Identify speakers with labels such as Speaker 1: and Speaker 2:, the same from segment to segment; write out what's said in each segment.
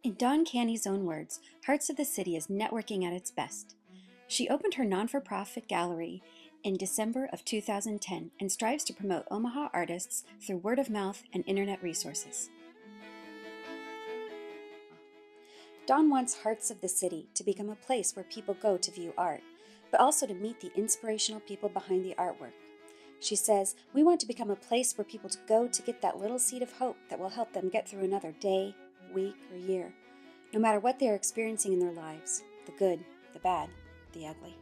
Speaker 1: In Dawn Canny's own words, Hearts of the City is networking at its best. She opened her non-for-profit gallery in December of 2010 and strives to promote Omaha artists through word of mouth and internet resources. Dawn wants Hearts of the City to become a place where people go to view art, but also to meet the inspirational people behind the artwork. She says, "We want to become a place where people go to get that little seed of hope that will help them get through another day, week, or year, no matter what they are experiencing in their lives, the good, the bad, the ugly."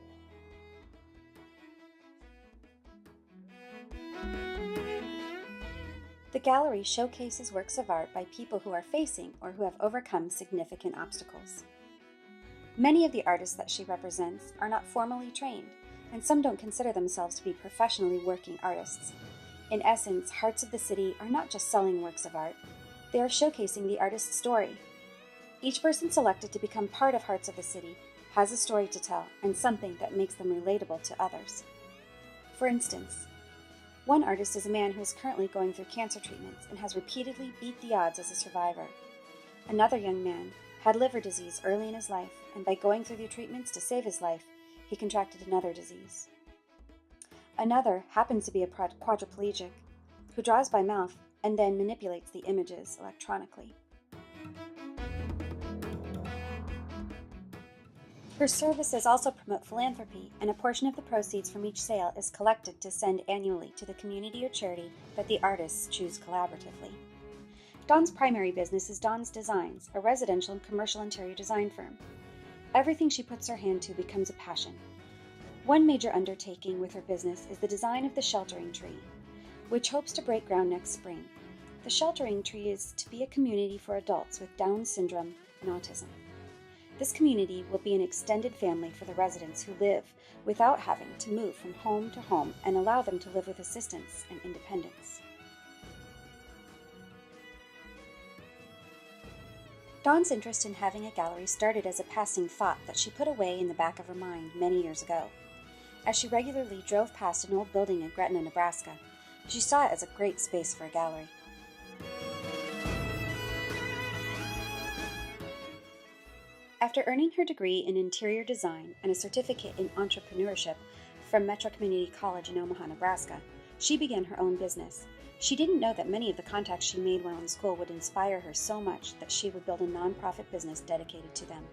Speaker 1: The gallery showcases works of art by people who are facing or who have overcome significant obstacles. Many of the artists that she represents are not formally trained, and some don't consider themselves to be professionally working artists. In essence, Hearts of the City are not just selling works of art, they are showcasing the artist's story. Each person selected to become part of Hearts of the City has a story to tell and something that makes them relatable to others. For instance, one artist is a man who is currently going through cancer treatments and has repeatedly beat the odds as a survivor. Another young man had liver disease early in his life, and by going through the treatments to save his life, he contracted another disease. Another happens to be a quadriplegic who draws by mouth and then manipulates the images electronically. Her services also promote philanthropy, and a portion of the proceeds from each sale is collected to send annually to the community or charity that the artists choose collaboratively. Dawn's primary business is Dawn's Designs, a residential and commercial interior design firm. Everything she puts her hand to becomes a passion. One major undertaking with her business is the design of the sheltering tree, which hopes to break ground next spring. The sheltering tree is to be a community for adults with Down syndrome and autism. This community will be an extended family for the residents who live without having to move from home to home and allow them to live with assistance and independence. Dawn's interest in having a gallery started as a passing thought that she put away in the back of her mind many years ago. As she regularly drove past an old building in Gretna, Nebraska, she saw it as a great space for a gallery. After earning her degree in interior design and a certificate in entrepreneurship from Metro Community College in Omaha, Nebraska, she began her own business. She didn't know that many of the contacts she made while in school would inspire her so much that she would build a nonprofit business dedicated to them.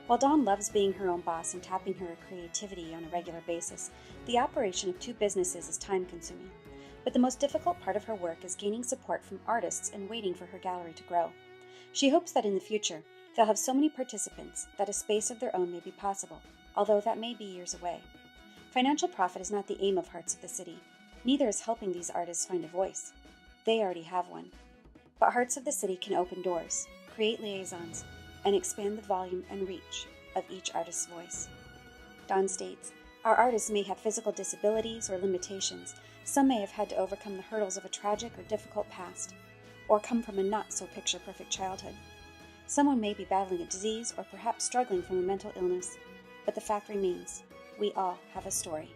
Speaker 1: While Dawn loves being her own boss and tapping her creativity on a regular basis, the operation of two businesses is time-consuming. But the most difficult part of her work is gaining support from artists and waiting for her gallery to grow. She hopes that in the future, they'll have so many participants that a space of their own may be possible, although that may be years away. Financial profit is not the aim of Hearts of the City. Neither is helping these artists find a voice. They already have one. But Hearts of the City can open doors, create liaisons, and expand the volume and reach of each artist's voice. Dawn states, "Our artists may have physical disabilities or limitations. Some may have had to overcome the hurdles of a tragic or difficult past, or come from a not-so-picture-perfect childhood. Someone may be battling a disease or perhaps struggling from a mental illness, but the fact remains, we all have a story."